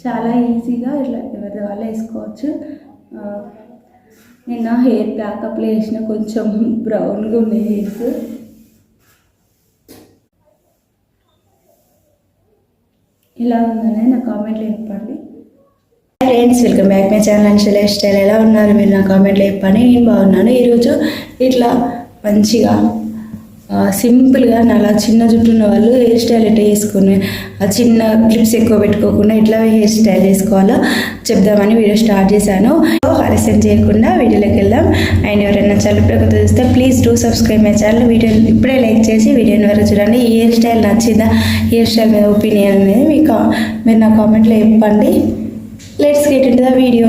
చాలా ఈజీగా ఇట్లా ఎవరి వాళ్ళే వేసుకోవచ్చు. నేను హెయిర్ ప్యాక్ అప్లై చేసిన కొంచెం బ్రౌన్గా ఉంది హెయిర్స్. ఇలా ఉందని నా కామెంట్లో చెప్పండి. Friends, welcome back my channel Anshu life style. ఎలా ఉన్నారు మీరు? నా కామెంట్లో చెప్పండి. నేను బాగున్నాను. ఈరోజు ఇట్లా మంచిగా సింపుల్గా నాలా చిన్న జుట్టు ఉన్న వాళ్ళు హెయిర్ స్టైల్ ఎట్లా చేసుకుని ఆ చిన్న క్లిప్స్ ఎక్కువ పెట్టుకోకుండా ఎట్లా హెయిర్ స్టైల్ చేసుకోవాలో చెప్దామని వీడియో స్టార్ట్ చేశాను. ఆలస్యం చేయకుండా వీడియోలోకి వెళ్దాం. అండ్ ఎవరైనా చల్లపడక చూస్తే please do subscribe my channel. Video ఇప్పుడే లైక్ చేసి వీడియోని వరకు చూడండి. ఈ హెయిర్ స్టైల్ నచ్చిందా, హెయిర్ స్టైల్ మీద ఒపీనియన్ అనేది మీరు నా కామెంట్లో చెప్పండి. Let's get into the video.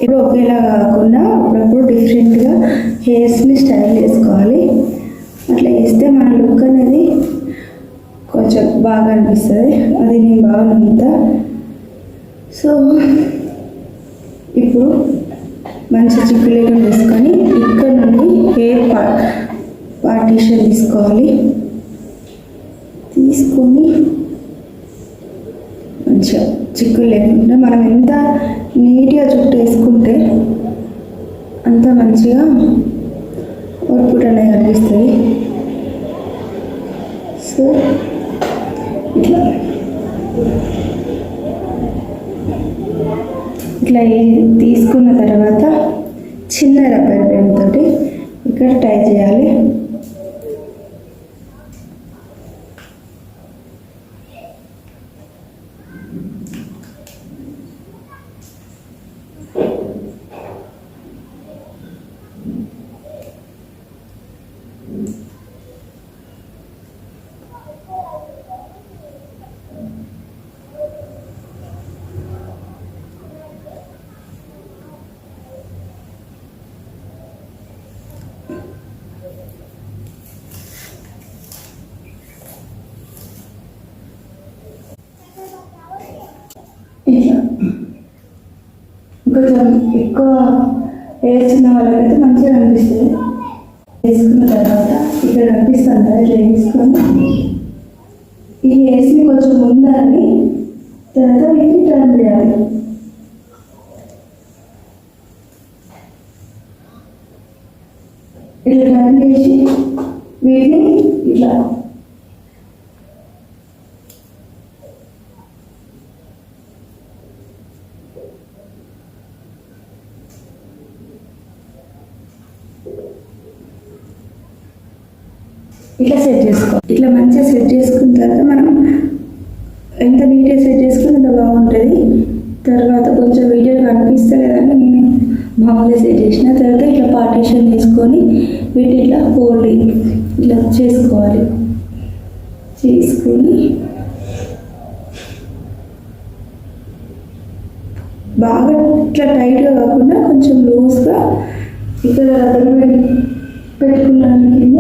ఇప్పుడు ఒకేలా కాకుండా అప్పుడప్పుడు డిఫరెంట్గా హెయిర్స్ని స్టైల్ చేసుకోవాలి. అట్లా చేస్తే మన లుక్ అనేది కొంచెం బాగా అనిపిస్తుంది. అది నేను బాగా నమ్ముతా. సో ఇప్పుడు మంచి చిక్కులేగా వేసుకొని ఇక్కడ నుండి హెయిర్ పార్టీషన్ తీసుకోవాలి. తీసుకొని మంచిగా చిక్కులు లేకుండా మనం ఎంత నీట్గా జుట్టు వేసుకుంటే అంత మంచిగా అవుట్పుట్ అనేది కనిపిస్తుంది. సో ఇట్లా ఇట్లా తీసుకున్న తర్వాత చిన్న రబ్బర్ బ్యాండ్ తోటి ఇక్కడ టై చేయాలి. ఇట్లా కొంచెం ఎక్కువ వేసుకున్న వాళ్ళకైతే మంచిగా అనిపిస్తుంది. వేసుకున్న తర్వాత ఇక్కడ అనిపిస్తుంది కదా, ఇట్లా వేసుకొని ఈ హెయిర్స్ని కొంచెం ముందని తర్వాత వీటిని టర్న్ చేయాలి. ఇట్లా టర్న్ చేసి వీటిని ఇట్లా ఇట్లా సెట్ చేసుకోవాలి. ఇట్లా మంచిగా సెట్ చేసుకున్న తర్వాత మనం ఎంత నీట్గా సెట్ చేసుకుని అంత బాగుంటుంది. తర్వాత కొంచెం వీడియో కనిపిస్తలేదని నేను మామూలుగా సెట్ చేసిన తర్వాత ఇట్లా పార్టీషన్ చేసుకొని వీటి ఇట్లా ఫోల్డింగ్ ఇట్లా చేసుకోవాలి. చేసుకొని బాగా ఇట్లా టైట్గా కాకుండా కొంచెం లూజ్గా ఇక్కడ పెట్టుకున్నాను కింద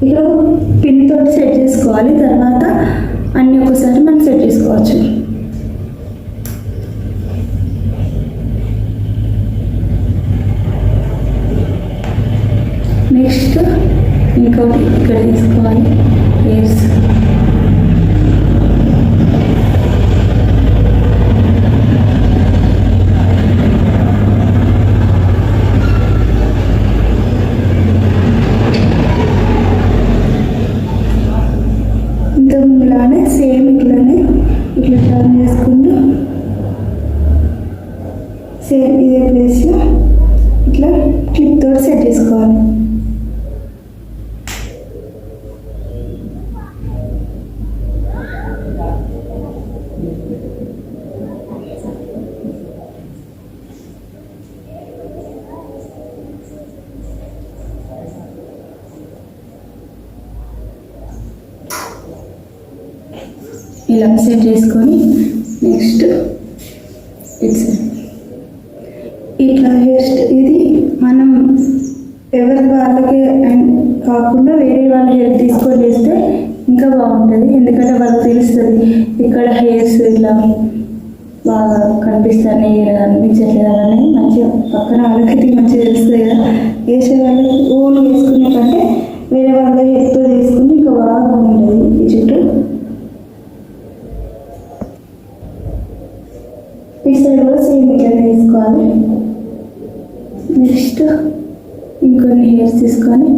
ఇక్కడ పిన్ తోటి సెట్ చేసుకోవాలి. తర్వాత అన్నీ ఒకసారి మనం సెట్ చేసుకోవచ్చు. నెక్స్ట్ ఇంకోటి ఇక్కడ తీసుకోవాలి హెయిర్స్. ఇంతకుముందులానే సేమ్ ఇట్లానే ఇట్లా టర్న్ చేసుకుంటూ సేమ్ ఇదే ప్లేస్లో ఇట్లా క్లిప్ తోటి సెట్ చేసుకోవాలి. ఇలా సెట్ చేసుకొని నెక్స్ట్ ఇట్లా హెయిర్ ఇది మనం ఎవరి వాళ్ళకి కాకుండా వేరే వాళ్ళ హెయిర్ తీసుకొని చేస్తే ఇంకా బాగుంటుంది. ఎందుకంటే వాళ్ళకి తెలుస్తుంది ఇక్కడ హెయిర్స్ ఇలా బాగా కనిపిస్తాయి కనిపించట్లేదు అలానే మంచిగా పక్కన వాళ్ళకి మంచిగా తెలుస్తుంది కదా. వేసే వాళ్ళకి ఓన్ వేసుకునే కంటే వేరే వాళ్ళ హెల్ప్ తీసుకుని ఇంకా బాగా ఉంటుంది ఈ చుట్టూ. ఈ సైడ్ కూడా సేమ్ ఇట్లా తీసుకోవాలి. నెక్స్ట్ ఇంకొన్ని హెయిర్స్ తీసుకొని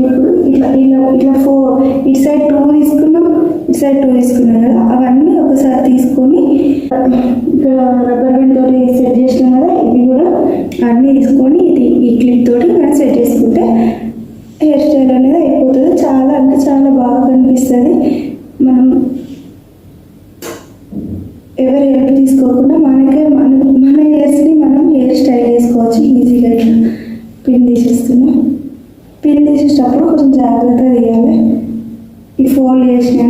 ఇప్పుడు ఇట్లా ఇలా ఇట్లా ఇటు సైడ్ 2 తీసుకున్నాం, ఇటు సైడ్ 2 తీసుకున్నాం కదా, అవన్నీ ఒకసారి తీసుకొని ఇక్కడ రబ్బర్ బ్యాండ్ తోటి సెట్ చేసినాం కదా, ఇవి కూడా అన్నీ తీసుకొని ఇది ఈ క్లిప్ తోటి మనం సెట్ చేసుకుంటే హెయిర్ స్టైల్ అనేది అయిపోతుంది. చాలా అంటే చాలా బాగా కనిపిస్తుంది. మనం ఎవరి హెల్ప్ తీసుకోకుండా మనకే మన హెయిర్స్ని మనం హెయిర్ స్టైల్ చేసుకోవచ్చు ఈజీగా. ఇట్లా పిన్ తీసేస్తున్నాం. పిన్ తీసేటప్పుడు కొంచెం జాగ్రత్తగా తీయాలి. ఈ ఫోల్డ్ చేసిన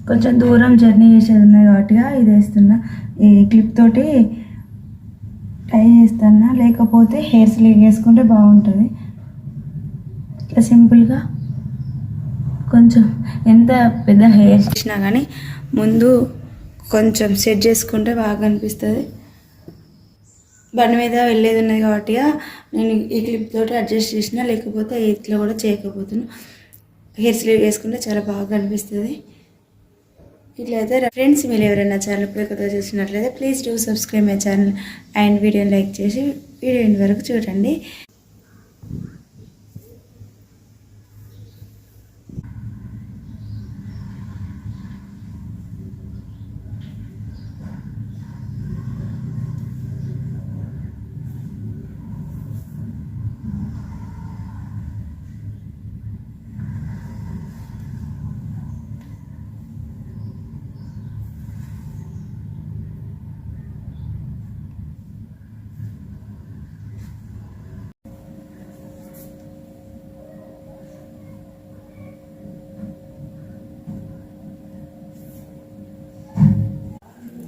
కొంచెం దూరం జర్నీ చేసేది ఉన్నాయి కాబట్టి ఇది వేస్తున్నా. ఈ క్లిప్ తోటి టై చేస్తున్నా, లేకపోతే హెయిర్ స్లీవ్ వేసుకుంటే బాగుంటుంది. ఇట్లా సింపుల్గా కొంచెం ఎంత పెద్ద హెయిర్ చేసినా కానీ ముందు కొంచెం సెట్ చేసుకుంటే బాగా అనిపిస్తుంది. బండి మీద వెళ్ళేది ఉన్నది కాబట్టి నేను ఈ క్లిప్ తోటి అడ్జస్ట్ చేసిన, లేకపోతే ఇట్లా కూడా చేయకపోతున్నాను. హెయిర్ స్లీవ్ వేసుకుంటే చాలా బాగా అనిపిస్తుంది. ఇట్లయితే ఫ్రెండ్స్, మీరు ఎవరైనా ఛానల్ ఇప్పుడు కొత్తగా చూసినట్లయితే please do subscribe my channel and వీడియోని లైక్ చేసి వీడియో వరకు చూడండి.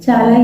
చాలా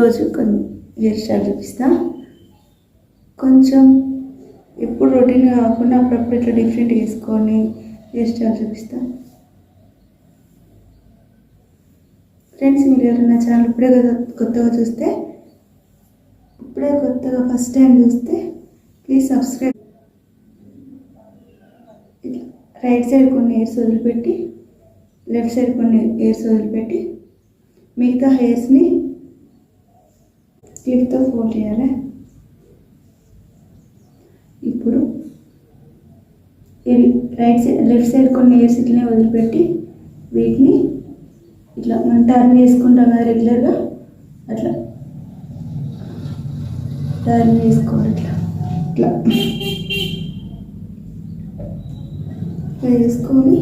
ఈరోజు హెయిర్ స్టైల్ చూపిస్తా. కొంచెం ఎప్పుడు రొటీన్ కాకుండా అప్పుడప్పుడు ఇట్లా డిఫరెంట్ వేసుకొని హెయిర్ స్టైల్ చూపిస్తా. ఫ్రెండ్స్, మీరు ఎవరైనా ఛానల్ ఇప్పుడే కొత్తగా చూస్తే, ఇప్పుడే కొత్తగా ఫస్ట్ టైం చూస్తే ప్లీజ్ సబ్స్క్రైబ్. ఇట్లా రైట్ సైడ్ కొన్ని హెయిర్స్ వదిలిపెట్టి, లెఫ్ట్ సైడ్ కొన్ని హెయిర్స్ వదిలిపెట్టి మిగతా హెయిర్స్ని క్లిప్తో ఫోల్డ్ చేయాలి. ఇప్పుడు లెఫ్ట్ సైడ్ కొన్ని హెయిర్స్ ఇట్లనే వదిలిపెట్టి వీటిని ఇట్లా మనం టర్న్ చేసుకుంటాం కదా రెగ్యులర్గా, అట్లా టర్న్ చేసుకోవాలి. ఇట్లా వేసుకొని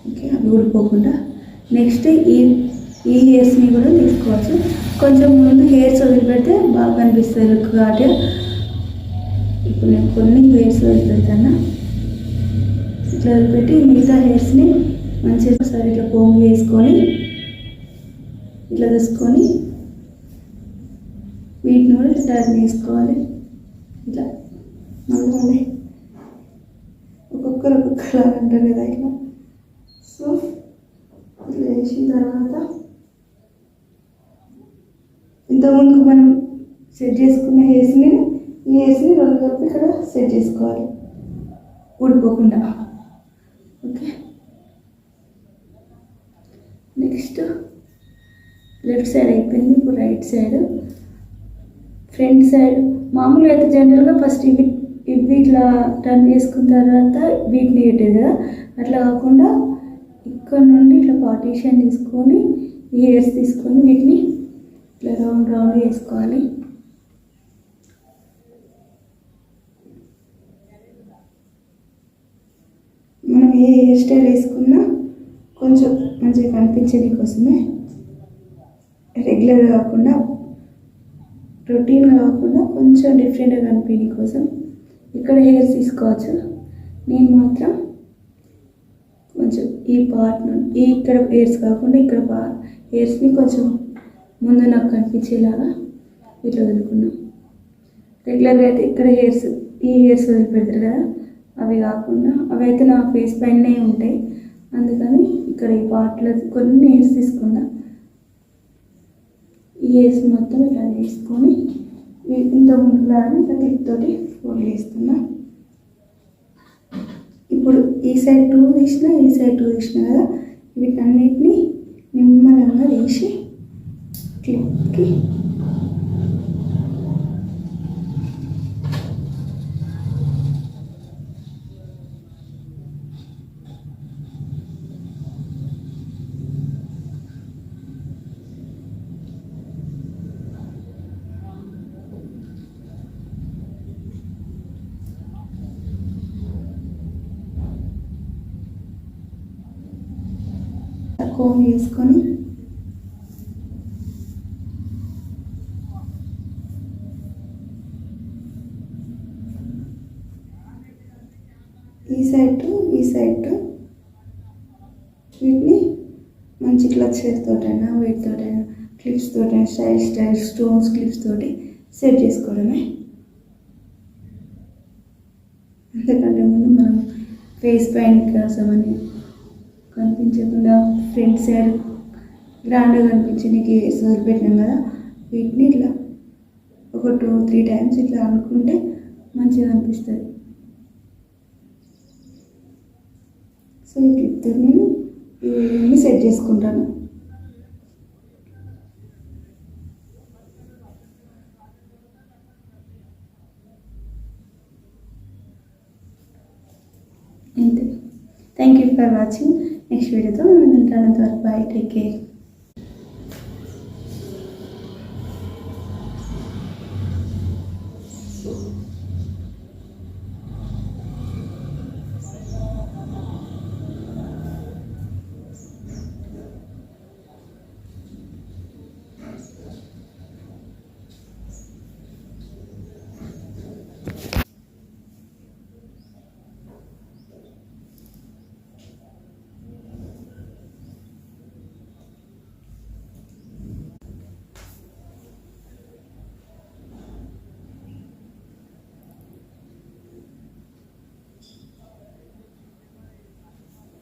ఓకే, అవి ఊడిపోకుండా నెక్స్ట్ ఈ హెయిర్స్ని కూడా తీసుకోవచ్చు. కొంచెం ముందు హెయిర్స్ వదిలిపెడితే బాగా కనిపిస్తుంది లుక్ కాబట్టి ఇప్పుడు నేను కొన్ని హెయిర్స్ వదిలిపెడతాను. ఇట్లా వదిలిపెట్టి మిగతా హెయిర్స్ని మంచిగా ఒకసారి ఇట్లా పోగు వేసుకొని ఇట్లా తీసుకొని వీటిని కూడా టర్న్ చేసుకోవాలి. ఇట్లా మళ్ళీ ఒక్కొక్కరు అంటారు కదా ఇట్లా. సో ఇట్లా వేసిన తర్వాత ఇంతకుముందుకు మనం సెట్ చేసుకున్న హెయిర్స్ని ఈ హెయిర్స్ని రెండు కలిపి ఇక్కడ సెట్ చేసుకోవాలి ఊడిపోకుండా. ఓకే, నెక్స్ట్ లెఫ్ట్ సైడ్ అయిపోయింది. ఇప్పుడు రైట్ సైడ్, ఫ్రంట్ సైడ్ మామూలుగా అయితే జనరల్గా ఫస్ట్ ఇవి ఇట్లా టర్న్ చేసుకున్న తర్వాత వీటిని పెట్టేది కదా, అట్లా కాకుండా ఇక్కడ నుండి ఇట్లా పార్టీషన్ తీసుకొని ఈ హెయిర్స్ తీసుకొని వీటిని ఇట్లా రౌండ్ వేసుకోవాలి. మనం ఏ హెయిర్ స్టైల్ వేసుకున్నా కొంచెం మంచిగా కనిపించేది కోసమే, రెగ్యులర్ కాకుండా రొటీన్ కాకుండా కొంచెం డిఫరెంట్గా కనిపించే కోసం ఇక్కడ హెయిర్స్ తీసుకోవచ్చు. నేను మాత్రం కొంచెం ఈ పార్ట్ నుండి ఇక్కడ హెయిర్స్ కాకుండా ఇక్కడ హెయిర్స్ని కొంచెం ముందు నాకు కనిపించేలాగా ఇట్లా వదులుకున్నాం. రెగ్యులర్గా అయితే ఇక్కడ ఈ హెయిర్స్ వదిలిపెడతారు కదా, అవి కాకుండా అవి అయితే నా ఫేస్ పైనే ఉంటాయి, అందుకని ఇక్కడ ఈ పార్ట్లో కొన్ని హెయిర్స్ తీసుకున్నా. ఈ హెయిర్స్ మొత్తం ఇలా వేసుకొని ఇంత ముందులాగా ఇట్లా క్లిప్తోటి ఫోల్డ్ చేస్తున్నా. ఇప్పుడు ఈ సైడ్ 2 తీసిన, ఈ సైడ్ 2 తీసిన కదా, వీటన్నిటిని నిమ్మలంగా తీసి క్లిప్కి కోమ్ వేసుకొని ఈ సైడ్ వీటిని మంచి క్లచర్ తోటైనా వీటితోటైనా క్లిప్స్ తోటైనా స్టైల్ స్టోన్స్ క్లిప్స్ తోటి సెట్ చేసుకోవడమే. అంతకంటే ముందు మనం ఫేస్ పైన కోసమని కనిపించకుండా ఫ్రంట్ సైడ్ గ్రాండ్గా కనిపించే నీకు హెయిర్స్ వదిలిపెట్టినాం కదా, వీటిని ఇట్లా ఒక 2-3 టైమ్స్ ఇట్లా అనుకుంటే మంచిగా అనిపిస్తుంది. సో ఈ క్లిప్తో నేను ఇవన్నీ సెట్ చేసుకుంటాను. అంతే. Thank you for watching. Next వీడియోతో నేను ఉంటాను. అంతవరకు బాయ్, టేక్ కేర్.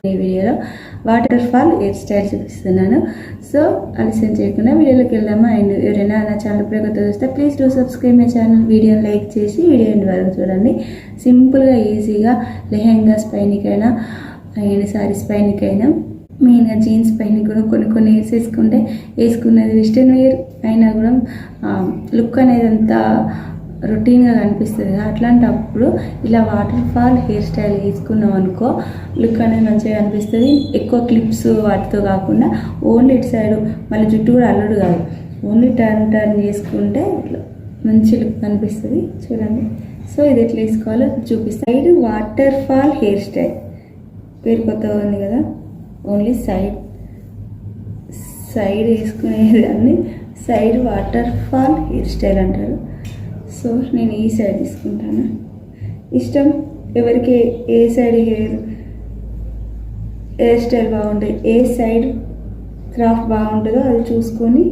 ఈ వీడియోలో వాటర్ ఫాల్ హెయిర్ స్టైల్ చూపిస్తున్నాను. సో ఆలస్యం చేయకుండా వీడియోలోకి వెళ్దామా. అండ్ ఎవరైనా నా ఛానల్ ఇప్పుడు కొత్త చూస్తే please do subscribe my channel. వీడియోని లైక్ చేసి వీడియో ఎండ్ వరకు చూడండి. సింపుల్గా ఈజీగా లెహెంగాస్ పైనకైనా అండ్ శారీస్ పైనకైనా మెయిన్గా జీన్స్ పైన కూడా కొన్ని వేసుకున్నది వెస్ట్రన్ వేర్ అయినా కూడా లుక్ అనేది అంతా రొటీన్గా కనిపిస్తుంది కదా. అట్లాంటప్పుడు ఇలా వాటర్ ఫాల్ హెయిర్ స్టైల్ వేసుకున్నాం అనుకో లుక్ అనేది మంచిగా కనిపిస్తుంది. ఎక్కువ క్లిప్స్ వాటితో కాకుండా ఓన్లీ ఇటు సైడ్ మళ్ళీ జుట్టు కూడా అల్లుడు కాదు, ఓన్లీ టర్న్ చేసుకుంటే ఇట్లా మంచి లుక్ కనిపిస్తుంది. చూడండి. సో ఇది ఎట్లా వేసుకోవాలో చూపిస్తాను. Side waterfall hairstyle పేరు కొత్తగా ఉంది కదా. ఓన్లీ సైడ్ వేసుకునేదాన్ని side waterfall hairstyle అంటారు. సో నేను ఈ సైడ్ తీసుకుంటాను. ఇష్టం ఎవరికి ఏ సైడ్ హెయిర్ స్టైల్ బాగుంటుంది, ఏ సైడ్ క్రాఫ్ట్ బాగుంటుందో అది చూసుకొని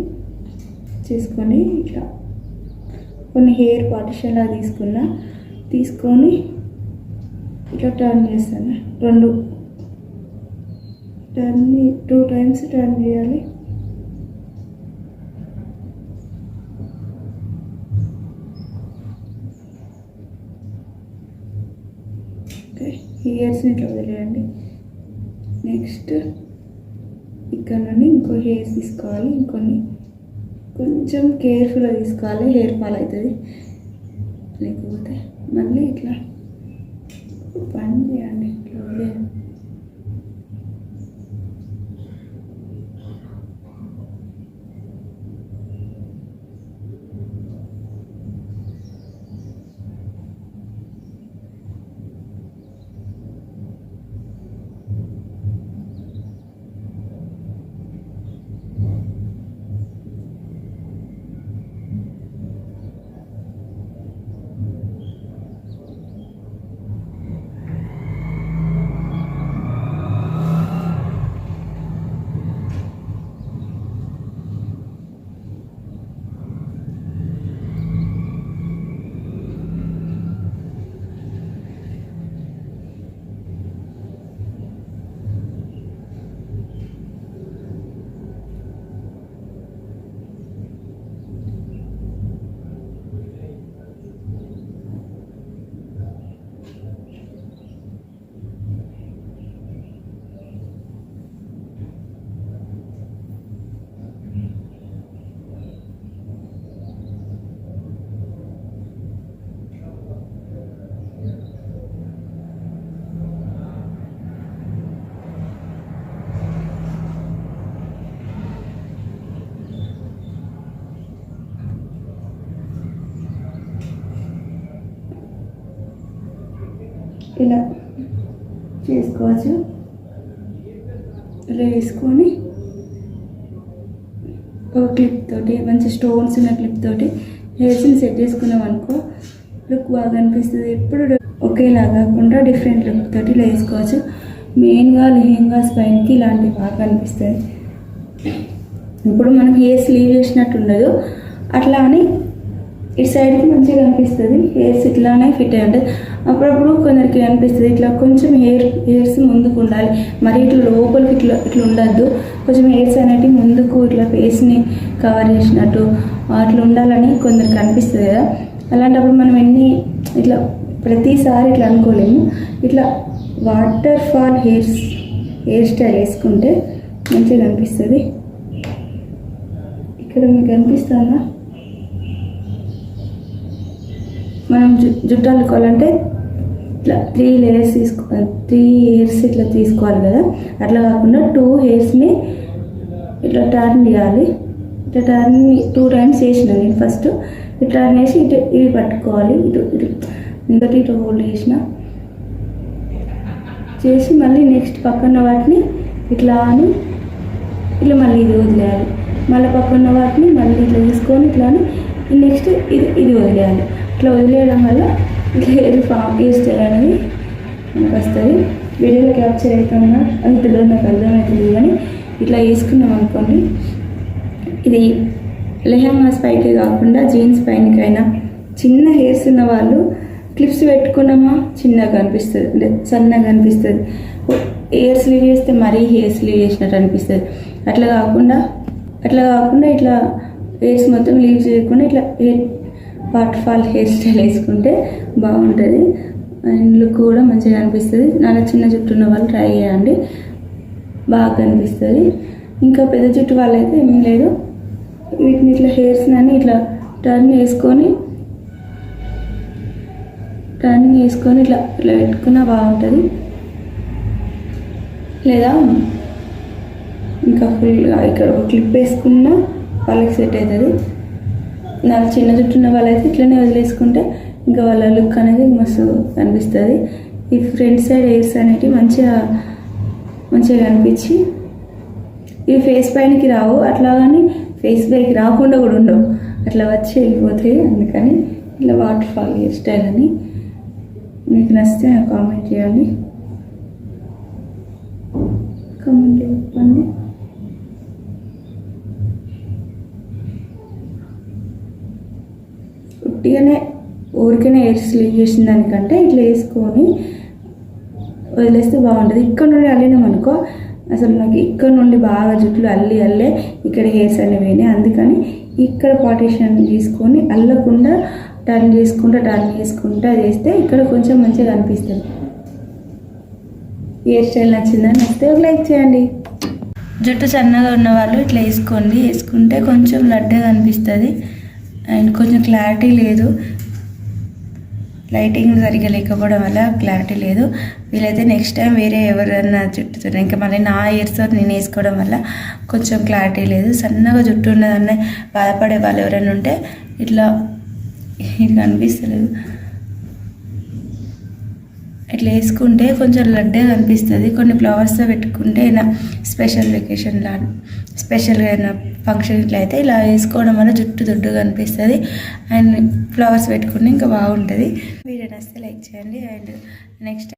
ఇట్లా కొన్ని హెయిర్ పార్టిషన్ లాగా తీసుకొని ఇట్లా టర్న్ చేస్తాను. 2 టైమ్స్ టర్న్ చేయాలి. హెయిర్స్ని ఇట్లా వదిలేయండి. నెక్స్ట్ ఇక్కడ నుండి ఇంకో హెయిర్స్ తీసుకోవాలి. కొంచెం కేర్ఫుల్గా తీసుకోవాలి, హెయిర్ ఫాల్ అవుతుంది. లేకపోతే మళ్ళీ ఇట్లా పని చేయండి. ఇట్లా వదిలేయండి. ఇలా చేసుకోవచ్చు. ఇలా వేసుకొని ఒక క్లిప్ తోటి మంచి స్టోన్స్ ఉన్న క్లిప్ తోటి హెయిర్స్ని సెట్ చేసుకున్నాం అనుకో లుక్ బాగా అనిపిస్తుంది. ఎప్పుడు ఒకేలా కాకుండా డిఫరెంట్ లుక్ తోటి ఇలా వేసుకోవచ్చు. మెయిన్గా లెహెంగాస్ పైనకి ఇలాంటివి బాగా అనిపిస్తుంది. ఇప్పుడు మనం హెయిర్స్ లీవ్ చేసినట్టు ఉండదు, అట్లా అని ఇటు సైడ్కి మంచిగా కనిపిస్తుంది. హెయిర్స్ ఇట్లానే ఫిట్ అయి ఉంటుంది. అప్పుడప్పుడు కొందరికి అనిపిస్తుంది ఇట్లా కొంచెం హెయిర్స్ ముందుకు ఉండాలి, మరి ఇట్లా లోపలికి ఇట్లా ఉండద్దు, కొంచెం హెయిర్స్ అనేటివి ముందుకు ఇట్లా ఫేస్ని కవర్ చేసినట్టు అట్లా ఉండాలని కొందరికి అనిపిస్తుంది కదా. అలాంటప్పుడు మనం ఇట్లా ప్రతిసారి ఇట్లా అనుకోలేము. ఇట్లా వాటర్ ఫాల్ హెయిర్ స్టైల్ వేసుకుంటే మంచిగా అనిపిస్తుంది. ఇక్కడ మీకు అనిపిస్తుందా? మనం జుట్టు అల్లుకోవాలంటే ఇట్లా 3 హెయిర్స్ ఇట్లా తీసుకోవాలి కదా. అట్లా కాకుండా 2 హెయిర్స్ని ఇట్లా టర్న్ చేయాలి. ఇట్లా టర్న్ 2 టైమ్స్ చేసిన నేను ఫస్ట్ ఇట్లా టర్న్ చేసి ఇవి పట్టుకోవాలి. ఇటు హోల్డ్ చేసి మళ్ళీ నెక్స్ట్ పక్కన వాటిని ఇట్లా మళ్ళీ ఇది వదిలేయాలి. మళ్ళీ పక్కన వాటిని మళ్ళీ ఇట్లా తీసుకొని ఇట్లా నెక్స్ట్ ఇది వదిలేయాలి. ఇట్లా వదిలేయడం వల్ల ఇట్లా హెయిర్ స్టైల్ అనేది మనకు వస్తుంది. వీడియోలో క్యాప్చర్ అవుతున్నా అది తెలియదు, నాకు అర్థమవుతుంది. కానీ ఇట్లా వేసుకున్నాం అనుకోండి, ఇది లెహంగాస్ పైకి కాకుండా జీన్స్ పైనకైనా చిన్న హెయిర్స్ ఉన్న వాళ్ళు క్లిప్స్ పెట్టుకున్నామా చిన్నగా కనిపిస్తుంది, అంటే సన్నగా కనిపిస్తుంది. హెయిర్ స్లీవ్ చేస్తే మరీ హెయిర్ స్లీవ్ చేసినట్టు అనిపిస్తుంది. అట్లా కాకుండా ఇట్లా హెయిర్స్ మొత్తం లీవ్ చేయకుండా ఇట్లా వాటర్ ఫాల్ హెయిర్ స్టైల్ వేసుకుంటే బాగుంటుంది. అండ్ లుక్ కూడా మంచిగా అనిపిస్తుంది. చాలా చిన్న జుట్టు ఉన్న వాళ్ళు ట్రై చేయండి, బాగా కనిపిస్తుంది. ఇంకా పెద్ద జుట్టు వాళ్ళైతే ఏమీ లేదు, వీటిని ఇట్లా హెయిర్స్ని అని ఇట్లా టర్న్ చేసుకొని ఇట్లా పెట్టుకున్నా బాగుంటుంది. లేదా ఇంకా ఫుల్గా ఇక్కడ ఒక క్లిప్ వేసుకున్నా వాళ్ళకి సెట్ అవుతుంది. నాకు చిన్న జుట్టు ఉన్న వాళ్ళైతే ఇట్లనే వదిలేసుకుంటే ఇంకా వాళ్ళ లుక్ అనేది మస్తు కనిపిస్తుంది. ఈ ఫ్రంట్ సైడ్ హెయిర్స్ అనేవి మంచిగా కనిపించి ఇవి ఫేస్ పైనకి రావు, అట్లాగని ఫేస్ పైకి రాకుండా కూడా ఉండవు, అట్లా వచ్చి వెళ్ళిపోతాయి. అందుకని ఇట్లా వాటర్ ఫాల్ హెయిర్ స్టైల్ అని. మీకు నచ్చితే నాకు కామెంట్ చేయండి, కామెంట్ చెప్పండి. ఉట్టిగానే ఊరికనే హెయిర్ స్లీవ్ చేసిన దానికంటే ఇట్లా వేసుకొని వదిలేస్తే బాగుంటుంది. ఇక్కడ నుండి అల్లినాం అనుకో, అసలు నాకు ఇక్కడ నుండి బాగా జుట్లు అల్లే ఇక్కడ హెయిర్స్ అన్నీ పోయినాయి. అందుకని ఇక్కడ పార్టీషన్ తీసుకొని అల్లకుండా టర్న్ చేసుకుంటా చేస్తే ఇక్కడ కొంచెం మంచిగా అనిపిస్తుంది. హెయిర్ స్టైల్ నచ్చితే ఒక లైక్ చేయండి. జుట్టు సన్నగా ఉన్న వాళ్ళు ఇట్లా వేసుకుంటే కొంచెం లడ్డగా అనిపిస్తుంది. అండ్ కొంచెం క్లారిటీ లేదు, లైటింగ్ సరిగ్గా లేకపోవడం వల్ల క్లారిటీ లేదు. వీలైతే నెక్స్ట్ టైం వేరే ఎవరన్నా జుట్టుతో ఇంకా మళ్ళీ నా హెయిర్స్తో నేను వేసుకోవడం వల్ల కొంచెం క్లారిటీ లేదు. సన్నగా జుట్టు ఉన్నదాన్ని బాధపడే వాళ్ళు ఎవరైనా ఉంటే ఇట్లా అనిపిస్తలేదు, ఇట్లా వేసుకుంటే కొంచెం లడ్డగా అనిపిస్తుంది. కొన్ని ఫ్లవర్స్తో పెట్టుకుంటే ఇలా స్పెషల్గా అయినా ఫంక్షన్ ఇట్లా అయితే ఇలా వేసుకోవడం వల్ల జుట్టు దొడ్డుగా అనిపిస్తుంది. అండ్ ఫ్లవర్స్ పెట్టుకుంటే ఇంకా బాగుంటుంది. వీడియో నచ్చితే లైక్ చేయండి. And next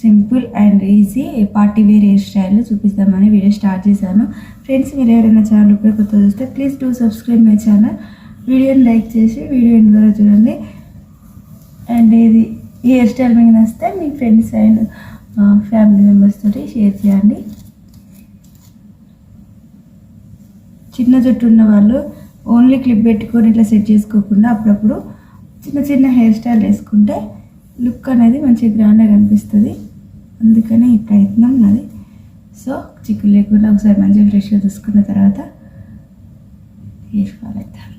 simple and easy party wear hairstyle చూపిస్తామని వీడియో స్టార్ట్ చేశాను. ఫ్రెండ్స్, మీరు ఎవరైనా ఛానల్ ఇప్పుడు కొత్త చూస్తే please do subscribe my channel. వీడియోని లైక్ చేసి వీడియో ఎండ్ వరకు చూడండి. అండ్ ఇది ఈ హెయిర్ స్టైల్ మీకు నచ్చితే మీ ఫ్రెండ్స్ అండ్ ఫ్యామిలీ మెంబర్స్ తోటి షేర్ చేయండి. చిన్న జుట్టు ఉన్న వాళ్ళు ఓన్లీ క్లిప్ పెట్టుకొని ఇట్లా సెట్ చేసుకోకుండా అప్పుడప్పుడు చిన్న హెయిర్ స్టైల్ వేసుకుంటే లుక్ అనేది మంచిగా గ్రాండ్గా కనిపిస్తుంది. అందుకనే ఈ ప్రయత్నం నాది. సో చిక్కులు లేకుండా ఒకసారి మంచిగా ఫ్రెష్గా చూసుకున్న తర్వాత హెయిర్ ఫాల్ అవుతారు.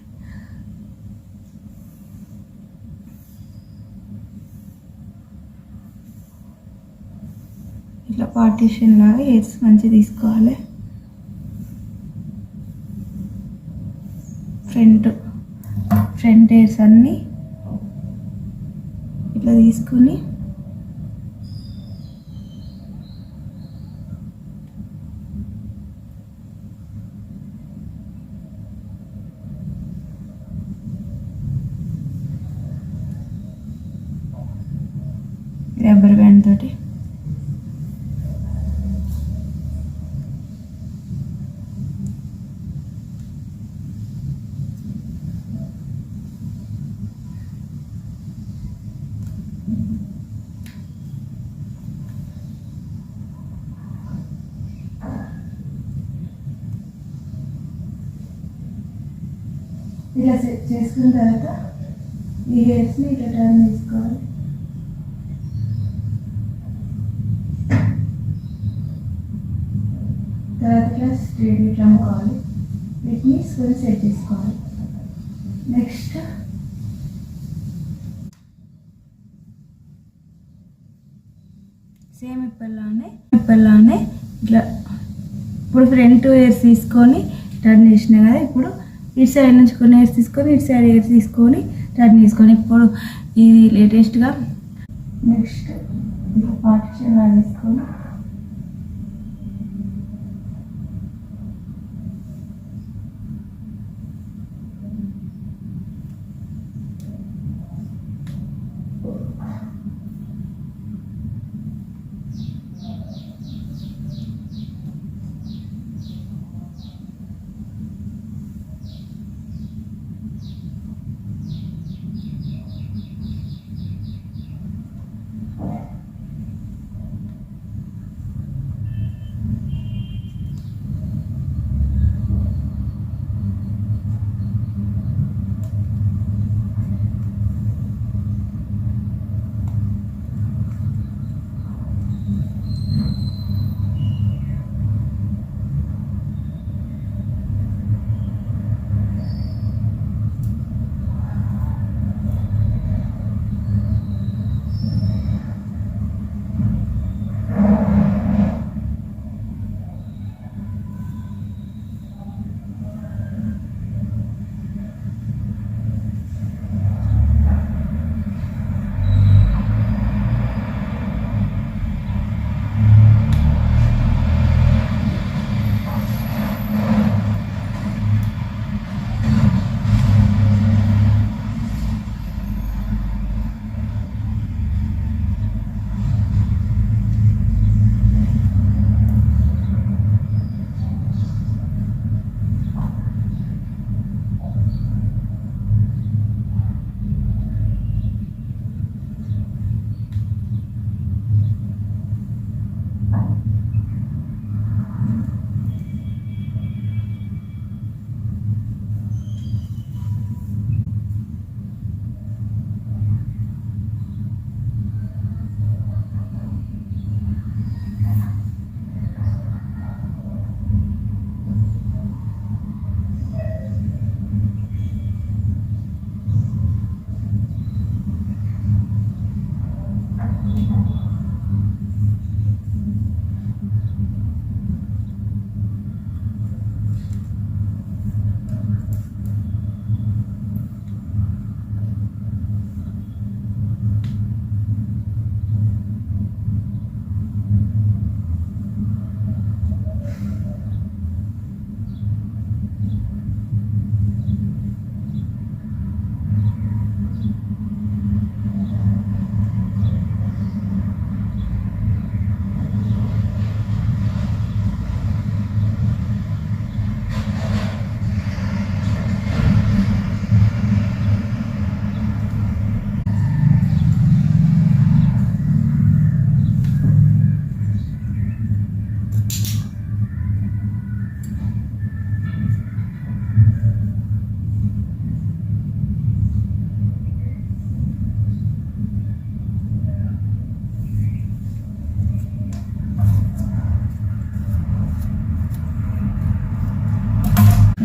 ఇట్లా పార్టీషన్ లాగా హెయిర్స్ మంచిగా తీసుకోవాలి. ఫ్రంట్ హెయిర్స్ అన్నీ ఇట్లా తీసుకొని రబ్బర్ బ్యాండ్ తోటి ఇలా సెట్ చేసుకున్న తర్వాత ఈ హెయిర్స్ని ఇట్లా టర్న్ చేసుకోవాలి. తర్వాత ఇట్లా స్ట్రైట్ ఇట్లా అమ్ముకోవాలి. వీటిని స్కూల్ సెట్ చేసుకోవాలి. నెక్స్ట్ సేమ్ ఇప్పల్లానే ఇట్లా ఇప్పుడు ఫ్రంట్ హెయిర్స్ తీసుకొని టర్న్ చేసినా కదా, ఇప్పుడు ఇటు సైడ్ నుంచి కొన్ని హెయిర్స్ తీసుకొని ఇటు సైడ్ హెయిర్స్ తీసుకొని టర్న్ చేసుకొని ఇప్పుడు ఇది లేటెస్ట్గా నెక్స్ట్ పార్టిషన్ తీసుకొని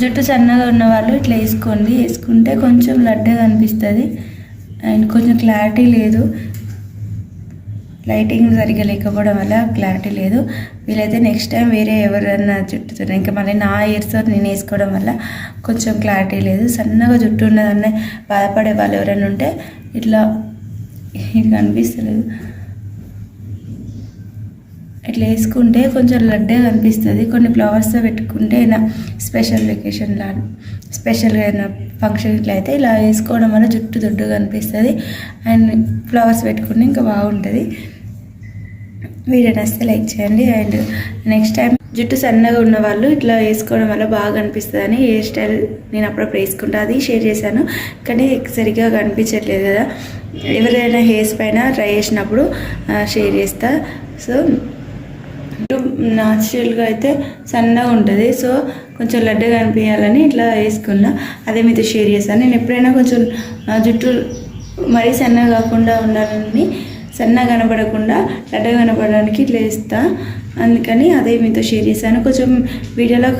జుట్టు సన్నగా ఉన్న వాళ్ళు ఇట్లా వేసుకోండి. వేసుకుంటే కొంచెం లడ్డుగా అనిపిస్తుంది అండ్ కొంచెం క్లారిటీ లేదు, లైటింగ్ సరిగ్గా లేకపోవడం వల్ల క్లారిటీ లేదు. వీలైతే నెక్స్ట్ టైం వేరే ఎవరైనా జుట్టుతో, ఇంకా మళ్ళీ నా ఇయర్స్తో నేను వేసుకోవడం వల్ల కొంచెం క్లారిటీ లేదు. సన్నగా జుట్టు ఉన్నదన్న బాధపడే వాళ్ళు ఎవరైనా ఉంటే ఇట్లా ఇది కనిపిస్తలేదు, ఇట్లా వేసుకుంటే కొంచెం లడ్డుగా కనిపిస్తుంది. కొన్ని ఫ్లవర్స్తో పెట్టుకుంటే ఇలా స్పెషల్ వెకేషన్ లాగా స్పెషల్గా ఏదైనా ఫంక్షన్ ఇట్లా అయితే ఇలా వేసుకోవడం వల్ల జుట్టు దొడ్డుగా కనిపిస్తుంది అండ్ ఫ్లవర్స్ పెట్టుకుంటే ఇంకా బాగుంటుంది. వీడియో నచ్చితే లైక్ చేయండి. అండ్ నెక్స్ట్ టైం జుట్టు సన్నగా ఉన్న వాళ్ళు ఇట్లా వేసుకోవడం వల్ల బాగా కనిపిస్తుంది అని హెయిర్ స్టైల్ నేను అప్పుడప్పుడు వేసుకుంటా, అది షేర్ చేశాను. కానీ సరిగ్గా కనిపించట్లేదు కదా, ఎవరైనా హెయిర్స్ పైన ట్రై చేసినప్పుడు షేర్ చేస్తా. సో న్యాచురల్గా అయితే సన్నగా ఉంటుంది, సో కొంచెం లడ్డుగా కనిపించాలని ఇట్లా వేసుకున్నా, అదే మీతో షేర్ చేస్తాను. నేను ఎప్పుడైనా కొంచెం జుట్టు మరీ సన్నగా కాకుండా ఉండాలని, సన్నగా కనపడకుండా లడ్డుగా కనపడడానికి ఇట్లా వేస్తా, అందుకని అదే మీతో షేర్ చేశాను. కొంచెం వీడియోలో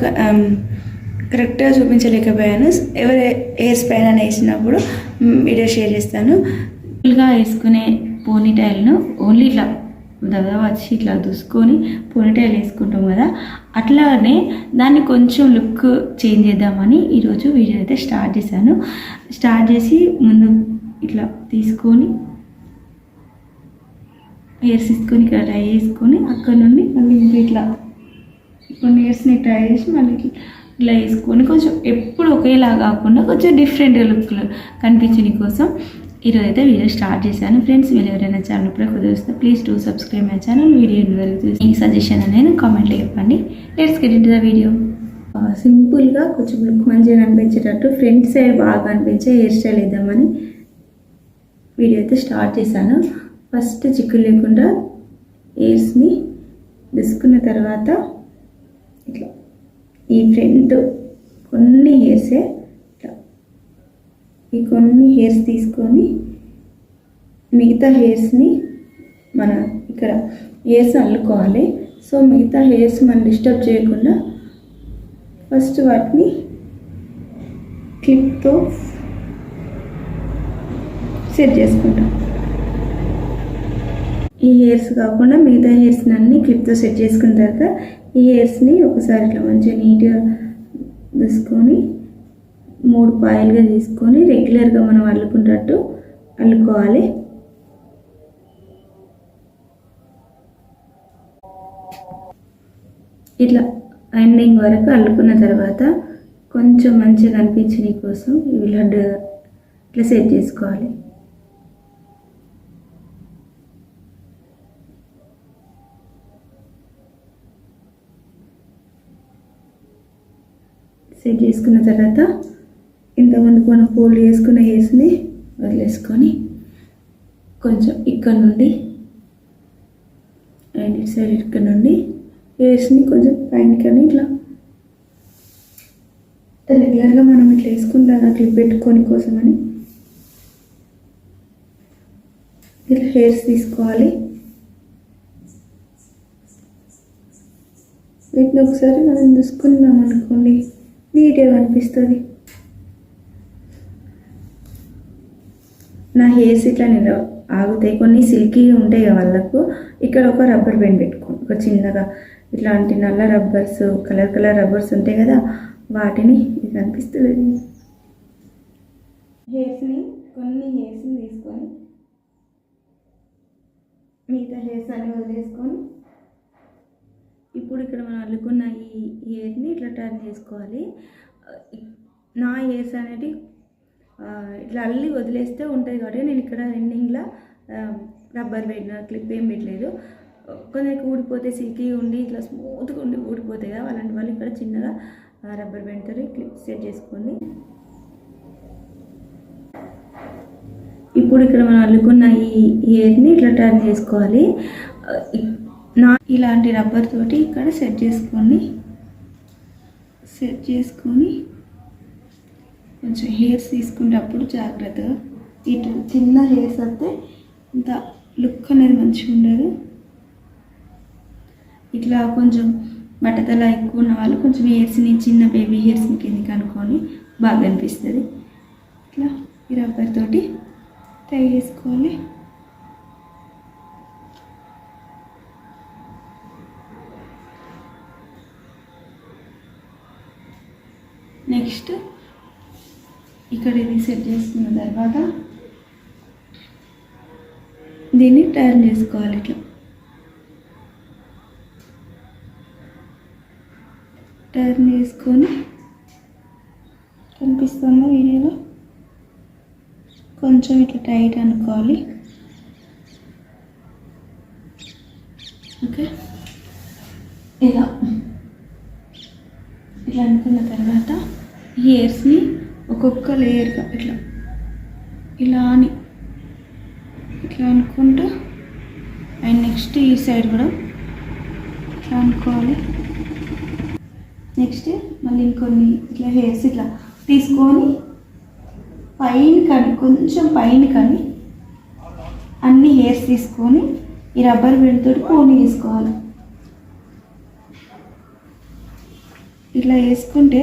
కరెక్ట్గా చూపించలేకపోయాను, ఎవరి హెయిర్స్ పైన వేసినప్పుడు వీడియో షేర్ చేస్తాను. ఫుల్గా వేసుకునే పోనీటైల్ను ఓన్లీ ఇట్లా దగ్గర వచ్చి ఇట్లా దూసుకొని పోనీటైల్ వేసుకుంటాం కదా, అట్లానే దాన్ని కొంచెం లుక్ చేంజ్ చేద్దామని ఈరోజు వీడియో అయితే స్టార్ట్ చేశాను. స్టార్ట్ చేసి ముందు ఇట్లా తీసుకొని హెయిర్స్ తీసుకొని ఇక్కడ ట్రై చేసుకొని అక్కడ నుండి మళ్ళీ ఇంకా ఇట్లా కొన్ని హెయిర్స్ని ట్రై చేసి మళ్ళీ ఇట్లా వేసుకొని కొంచెం ఎప్పుడు ఒకేలా కాకుండా కొంచెం డిఫరెంట్ లుక్లు కనిపించని కోసం ఈరోజు అయితే వీడియో స్టార్ట్ చేశాను. ఫ్రెండ్స్, మీరు ఎవరైనా ఛానల్ ఇప్పుడే కుదిరిస్తే please do subscribe my channel. Video వరకు చూసి ఈ సజెషన్ అనేది కామెంట్లో చెప్పండి. Let's get into the video. సింపుల్గా కొంచెం లుక్ మంచిగా కనిపించేటట్టు ఫ్రంట్ సైడ్ బాగా కనిపించే హెయిర్ స్టైల్ ఇద్దామని వీడియో అయితే స్టార్ట్ చేశాను. ఫస్ట్ చిక్కులు లేకుండా హెయిర్స్ని తీసుకున్న తర్వాత ఇట్లా ఈ ఫ్రంట్ కొన్ని హెయిర్సే ఈ కొన్ని హెయిర్స్ తీసుకొని మిగతా హెయిర్స్ని మన ఇక్కడ హెయిర్స్ అల్లుకోవాలి. సో మిగతా హెయిర్స్ మనం డిస్టర్బ్ చేయకుండా ఫస్ట్ వాటిని క్లిప్తో సెట్ చేసుకుంటాం. ఈ హెయిర్స్ కాకుండా మిగతా హెయిర్స్ని అన్ని క్లిప్తో సెట్ చేసుకున్న తర్వాత ఈ హెయిర్స్ని ఒకసారి ఇట్లా మంచిగా నీట్గా తీసుకొని 3 పాయలుగా తీసుకొని రెగ్యులర్గా మనం అల్లుకున్నట్టు అల్లుకోవాలి. ఇట్లా ఎండింగ్ వరకు అల్లుకున్న తర్వాత కొంచెం మంచిగా కనిపించని కోసం ఇవి లడ్డు ఇట్లా సెట్ చేసుకోవాలి. సెట్ చేసుకున్న తర్వాత ఇంతకుముందు మనం ఫోల్డ్ చేసుకున్న హెయిర్స్ని వదిలేసుకొని కొంచెం ఇక్కడ నుండి అండ్ ఇటు సైడ్ ఇక్కడ నుండి హెయిర్స్ని కొంచెం పైనకని ఇట్లా రెగ్యులర్గా మనం ఇట్లా వేసుకుంటాం క్లిప్ పెట్టుకొని కోసమని ఇట్లా హెయిర్స్ తీసుకోవాలి. వీటిని ఒకసారి మనం చూసుకున్నాం అనుకోండి, నీట్గా అనిపిస్తుంది. నా హెయిర్స్ ఇట్లా నేను ఆగుతాయి, కొన్ని సిల్కీగా ఉంటాయి కదా వాళ్ళకు. ఇక్కడ ఒక రబ్బర్ బ్యాండ్ పెట్టుకోండి, ఒక చిన్నగా ఇట్లాంటి నల్ల రబ్బర్స్, కలర్ రబ్బర్స్ ఉంటాయి కదా, వాటిని ఇది అనిపిస్తుంది. కొన్ని హెయిర్స్ని తీసుకొని మిగతా హెయిర్స్ అన్ని వదిలేసుకొని ఇప్పుడు ఇక్కడ మనం అల్లుకున్న ఈ హెయిర్ని ఇట్లా టర్న్ చేసుకోవాలి. నా హెయిర్స్ అనేది ఇట్లా అల్లి వదిలేస్తే ఉంటుంది కాబట్టి నేను ఇక్కడ ఎండింగ్లో రబ్బర్ పెట్టిన క్లిప్ ఏం పెట్టలేదు. కొందరికి ఊడిపోతే సిల్కీ ఉండి ఇట్లా స్మూత్గా ఉండి ఊడిపోతాయి కదా, అలాంటి వాళ్ళు ఇక్కడ చిన్నగా రబ్బర్ బ్యాండ్తో క్లిప్ సెట్ చేసుకోండి. ఇప్పుడు ఇక్కడ మనం అల్లుకున్న ఈ హెయిర్ని ఇట్లా టర్న్ చేసుకోవాలి. ఇలాంటి రబ్బర్ తోటి ఇక్కడ సెట్ చేసుకొని కొంచెం హెయిర్స్ తీసుకునేటప్పుడు జాగ్రత్తగా, ఇటు చిన్న హెయిర్స్ వస్తే ఇంత లుక్ అనేది మంచిగా ఉండదు. ఇట్లా కొంచెం బట్టతల ఎక్కువ ఉన్న వాళ్ళు కొంచెం హెయిర్స్ని చిన్న బేబీ హెయిర్స్ని కిందికి అనుకొని బాగా అనిపిస్తుంది. ఇట్లా ఈ రబ్బర్ తోటి టై చేసుకోవాలి. నెక్స్ట్ ఇక్కడ ఇది సెట్ చేసుకున్న తర్వాత దీన్ని టర్న్ చేసుకోవాలి. ఇట్లా టర్న్ చేసుకొని కనిపిస్తుందా వీడియోలో, కొంచెం ఇట్లా టైట్ అనుకోవాలి. ఓకే, ఇలా ఇట్లా అనుకున్న తర్వాత హెయిర్స్ని ఒక్కొక్క లేయర్గా ఇలా అని ఇట్లా అనుకుంటూ అండ్ నెక్స్ట్ ఈ సైడ్ కూడా ఇట్లా అనుకోవాలి. నెక్స్ట్ మళ్ళీ ఇంకొన్ని ఇట్లా హెయిర్స్ ఇట్లా తీసుకొని పైన కానీ కొంచెం పైన కానీ అన్ని హెయిర్స్ తీసుకొని ఈ రబ్బర్ బెల్ట్తో పోనీ వేసుకోవాలి. ఇట్లా వేసుకుంటే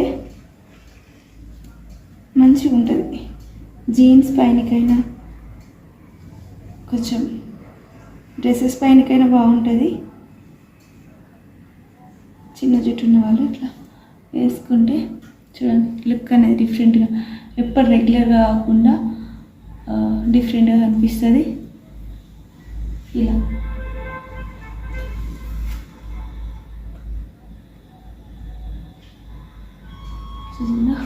మంచిగా ఉంటుంది. జీన్స్ పైనకైనా కొంచెం డ్రెస్సెస్ పైనకైనా బాగుంటుంది. చిన్న జుట్టు ఉన్న వాళ్ళు ఇట్లా వేసుకుంటే చూడండి లుక్ అనేది డిఫరెంట్గా, ఎప్పుడు రెగ్యులర్గా కాకుండా డిఫరెంట్గా కనిపిస్తుంది. ఇలా చూసిందా,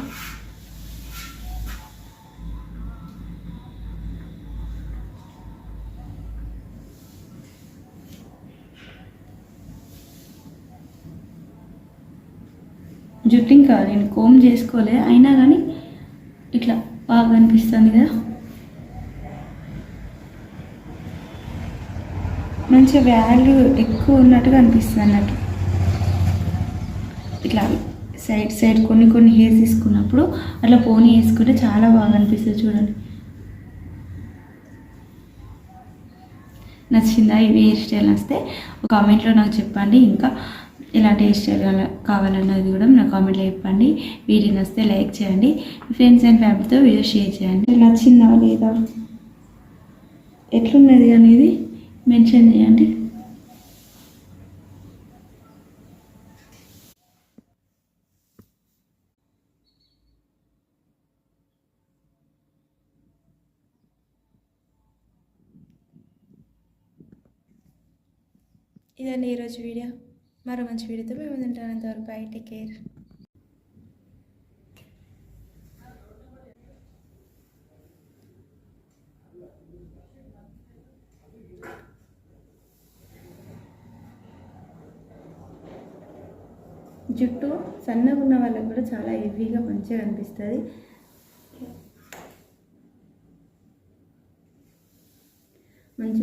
జుట్టు ఇంకా నేను కోమ్ చేసుకోలే అయినా కానీ ఇట్లా బాగా అనిపిస్తుంది కదా, మంచిగా వాల్యూ ఎక్కువ ఉన్నట్టుగా అనిపిస్తుంది అన్నట్టు. ఇట్లా సైడ్ కొన్ని హెయిర్స్ తీసుకున్నప్పుడు అట్లా పోనీ వేసుకుంటే చాలా బాగా అనిపిస్తుంది. చూడండి నచ్చిందా? ఈ హెయిర్ స్టైల్ వస్తే ఒక కామెంట్లో నాకు చెప్పండి. ఇంకా ఎలాంటి హెయిర్ స్టైల్ కావాలన్నది కూడా నా కామెంట్లో చెప్పండి. వీడియో నచ్చితే లైక్ చేయండి, ఫ్రెండ్స్ అండ్ ఫ్యామిలీతో వీడియో షేర్ చేయండి. నచ్చిందా లేదా ఎట్లున్నది అనేది మెన్షన్ చేయండి. ఇదండి ఈరోజు వీడియో. మరో మంచి వీడియోతో మేము ఉంటాను. అంతవరకు బై, టేక్ కేర్. జుట్టు సన్నగా ఉన్న వాళ్ళకి కూడా చాలా హెవీగా మంచిగా అనిపిస్తుంది.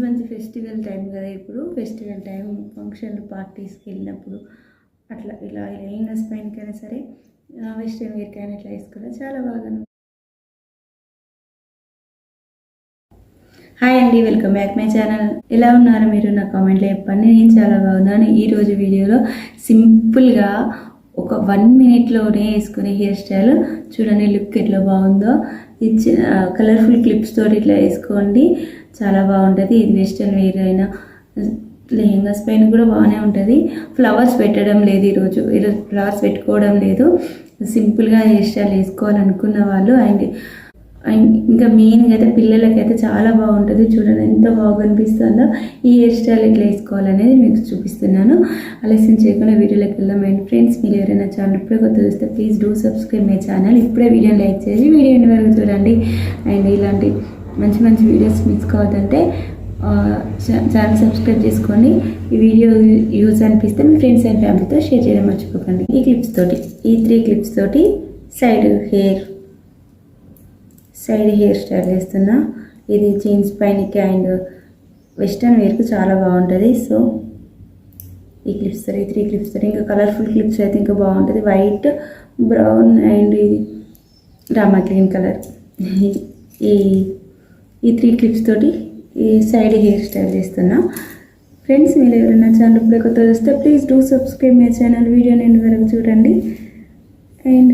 మంచి ఫెస్టివల్ టైం కదా, ఇప్పుడు ఫెస్టివల్ టైం ఫంక్షన్లు పార్టీస్కి వెళ్ళినప్పుడు అట్లా ఇలా లెహంగాస్ పైనకైనా సరే వెస్ట్రన్ వేర్కైనా ఇట్లా వేసుకుంటే చాలా బాగా. హాయ్ అండి, వెల్కమ్ బ్యాక్ మై ఛానల్. ఎలా ఉన్నారు మీరు? నా కామెంట్లో చెప్పండి. నేను చాలా బాగున్నాను. ఈరోజు వీడియోలో సింపుల్గా ఒక 1 మినిట్లోనే వేసుకునే హెయిర్ స్టైల్ చూడండి. లుక్ ఎట్లా బాగుందో. ఇది కలర్ఫుల్ క్లిప్స్ తోటి ఇట్లా వేసుకోండి, చాలా బాగుంటుంది. ఇది వెస్ట్రన్ వేర్ అయినా లెహంగాస్ పైన కూడా బాగానే ఉంటుంది. ఫ్లవర్స్ పెట్టడం లేదు ఈరోజు ఫ్లవర్స్ పెట్టుకోవడం లేదు. సింపుల్గా హెయిర్ స్టైల్ వేసుకోవాలనుకున్న వాళ్ళు అండ్ ఇంకా మెయిన్గా అయితే పిల్లలకైతే చాలా బాగుంటుంది. చూడండి ఎంత బాగా అనిపిస్తుందో. ఈ హెయిర్ స్టైల్ ఎట్లా వేసుకోవాలనేది మీకు చూపిస్తున్నాను. ఆలస్యం చేయకుండా వీడియోలోకి వెళ్దాం. అండ్ ఫ్రెండ్స్, మీరు ఎవరైనా ఛానల్ ఇప్పుడే కొత్త చూస్తే please do subscribe my channel. ఇప్పుడే వీడియోని లైక్ చేసి వీడియోని వరకు చూడండి. అండ్ ఇలాంటి మంచి వీడియోస్ మిస్ కావద్దంటే ఛానల్ సబ్స్క్రైబ్ చేసుకోండి. ఈ వీడియో యూజ్ అనిపిస్తే మీ ఫ్రెండ్స్ అండ్ ఫ్యామిలీతో షేర్ చేయడం మర్చిపోకండి. ఈ 3 క్లిప్స్ తోటి సైడ్ హెయిర్ స్టైల్ చేస్తున్నా. ఇది జీన్స్ పైనకి అండ్ వెస్ట్రన్ వేర్కి చాలా బాగుంటుంది. సో ఈ 3 క్లిప్స్ తోటి ఇంకా కలర్ఫుల్ క్లిప్స్ అయితే ఇంకా బాగుంటుంది. వైట్, బ్రౌన్ అండ్ ఇది రామా గ్రీన్ కలర్. ఈ 3 క్లిప్స్ తోటి ఈ సైడ్ హెయిర్ స్టైల్ చేస్తున్నా. ఫ్రెండ్స్, మీరు ఎవరైనా ఛానల్ ఇప్పుడే కొత్త చూస్తే please do subscribe my channel. Video end వరకు చూడండి. అండ్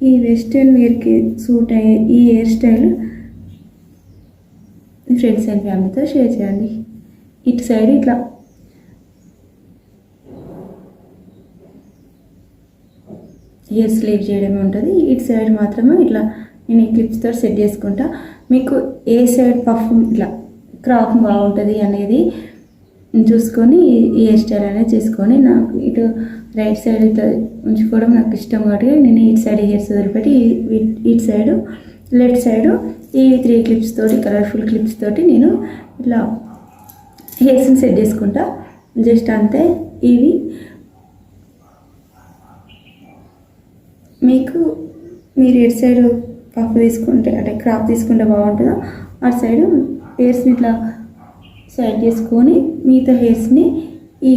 ఈ వెస్ట్రన్ వేర్కి సూట్ అయ్యే ఈ హెయిర్ స్టైల్ ఫ్రెండ్స్ అండ్ ఫ్యామిలీతో షేర్ చేయండి. ఇటు సైడ్ ఇట్లా హెయిర్ స్లీవ్ చేయడమే ఉంటుంది. ఇటు సైడ్ మాత్రమే ఇట్లా నేను ఈ క్లిప్స్తో సెట్ చేసుకుంటా. మీకు ఏ సైడ్ పఫ్ ఇట్లా క్రాప్ బాగుంటుంది అనేది చూసుకొని ఈ హెయిర్ స్టైల్ అనేది చేసుకొని, నాకు ఇటు రైట్ సైడ్ ఇట్లా ఉంచుకోవడం నాకు ఇష్టం కాబట్టి నేను ఇటు సైడ్ హెయిర్స్ వదిలిపెట్టి ఇటు సైడు లెఫ్ట్ సైడు ఈ 3 క్లిప్స్ తోటి, కలర్ఫుల్ క్లిప్స్ తోటి నేను ఇట్లా హెయిర్స్ని సెట్ చేసుకుంటా. జస్ట్ అంతే. ఇవి మీరు ఎటు సైడ్ పఫ్ తీసుకుంటే అంటే క్రాప్ తీసుకుంటే బాగుంటుందో అటు సైడు హెయిర్స్ని ఇట్లా సైడ్ చేసుకొని మిగతా హెయిర్స్ని ఈ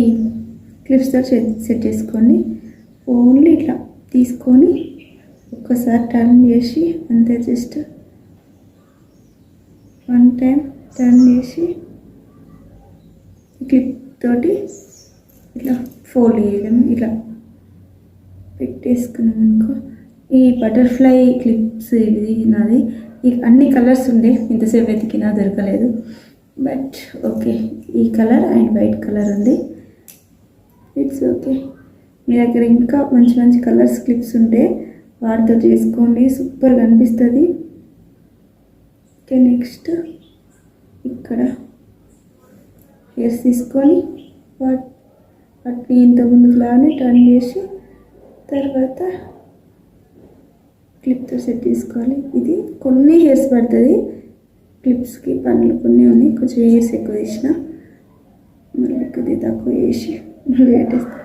క్లిప్స్తో సెట్ చేసుకోండి. ఓన్లీ ఇట్లా తీసుకొని ఒక్కసారి టర్న్ చేసి అంతే, జస్ట్ 1 టైం టర్న్ చేసి క్లిప్ తోటి ఇట్లా ఫోల్డ్ చేయడం, ఇట్లా పెట్టేసుకున్నాం అనుకో. ఈ బటర్ఫ్లై క్లిప్స్ ఇది నాది. అన్ని కలర్స్ ఉండే, ఇంతసేపు వెతికినా దొరకలేదు. బట్ ఓకే, ఈ కలర్ అండ్ వైట్ కలర్ ఉంది. It's okay. మీ దగ్గర ఇంకా మంచి మంచి కలర్స్ క్లిప్స్ ఉంటే వాటితో చేసుకోండి, సూపర్గా అనిపిస్తుంది. ఓకే, నెక్స్ట్ ఇక్కడ హెయిర్స్ తీసుకొని వాటిని ఇంతకుముందులానే టర్న్ చేసి తర్వాత క్లిప్తో సెట్ చేసుకోవాలి. ఇది కొన్ని హెయిర్స్ పడుతుంది క్లిప్స్కి, పనులు కొన్ని ఉన్నాయి. కొంచెం హెయిర్స్ ఎక్కువ తీసిన మళ్ళీ కొద్దిగా తక్కువ వేసి మళ్ళీ పెట్టేస్తాను.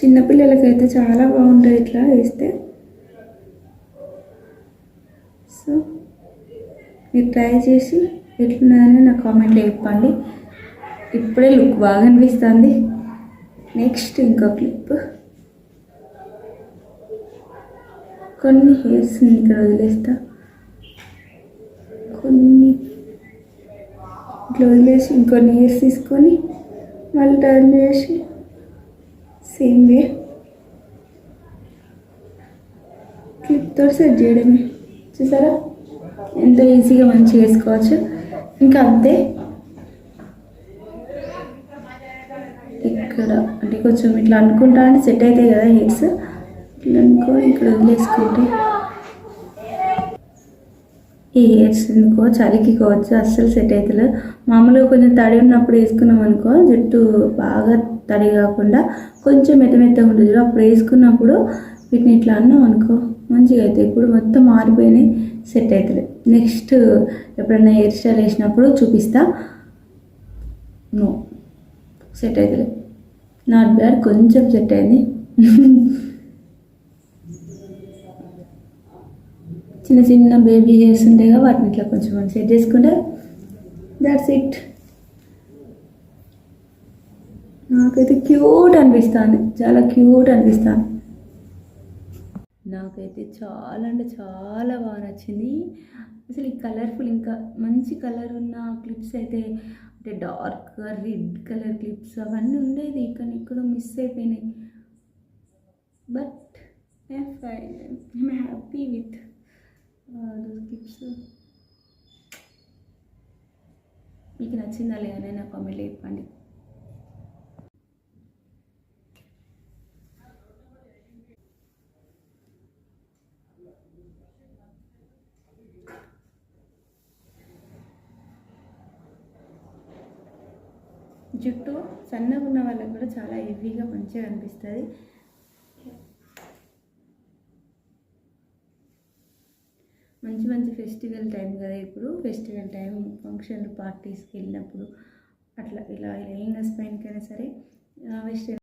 చిన్నపిల్లలకైతే చాలా బాగుంటుంది ఇట్లా వేస్తే. సో మీరు ట్రై చేసి ఎట్లున్నదని నా కామెంట్లో చెప్పండి. ఇప్పుడే లుక్ బాగా అనిపిస్తుంది. నెక్స్ట్ ఇంకో క్లిప్. కొన్ని హెయిర్స్ని ఇక్కడ వదిలేస్తా, కొన్ని ఇట్లా వదిలేసి ఇంకొన్ని హెయిర్స్ తీసుకొని మళ్ళీ టర్న్ చేసి సేమ్ వే క్లిప్తో సెట్ చేయడమే. చూసారా ఎంత ఈజీగా మంచిగా వేసుకోవచ్చు. ఇంకా అంతే. ఇక్కడ అంటే కొంచెం ఇట్లా అనుకుంటా అంటే సెట్ అవుతాయి కదా హెయిర్స్, ఇట్లా అనుకో ఇక్కడ వదిలేసుకుంటే ఈ హెయిర్స్ ఎందుకో చలికికోవచ్చు, అస్సలు సెట్ అవుతుంది. మామూలుగా కొంచెం తడి ఉన్నప్పుడు వేసుకున్నాం అనుకో, జుట్టు బాగా తడి కాకుండా కొంచెం మెత్తగా ఉంటుంది. అప్పుడు వేసుకున్నప్పుడు వీటిని ఇట్లా అన్నాం అనుకో మంచిగా అవుతాయి. ఇప్పుడు మొత్తం మారిపోయినాయి, సెట్ అవుతుంది. నెక్స్ట్ ఎప్పుడైనా హెయిర్ స్టైల్ వేసినప్పుడు చూపిస్తా. నో సెట్ అవుతుంది, నాట్ బ్యాడ్, కొంచెం సెట్ అయింది. చిన్న చిన్న బేబీ హెయిర్స్ ఉంటాయి కదా, వాటిని ఇట్లా కొంచెం సెట్ చేసుకుంటే దట్స్ ఇట్. నాకైతే క్యూట్ అనిపిస్తుంది, చాలా క్యూట్ అనిపిస్తుంది. నాకైతే చాలా అంటే చాలా బాగా నచ్చింది. అసలు ఈ కలర్ఫుల్ ఇంకా మంచి కలర్ ఉన్న క్లిప్స్ అయితే అంటే డార్క్ రెడ్ కలర్ క్లిప్స్ అవన్నీ ఉండేది, కానీ ఇక్కడ మిస్ అయిపోయినాయి. But I'm happy with those clips. మీకు నచ్చిందా లేదా నా కామెంట్లో చెప్పండి. జుట్టు సన్నగా ఉన్న వాళ్ళకి కూడా చాలా హెవీగా మంచిగా అనిపిస్తుంది. మంచి మంచి ఫెస్టివల్ టైం కదా, ఇప్పుడు ఫెస్టివల్ టైం ఫంక్షన్లు పార్టీస్కి వెళ్ళినప్పుడు అట్లా ఇలా లెహంగాస్ పైనకైనా సరే వెస్ట్రన్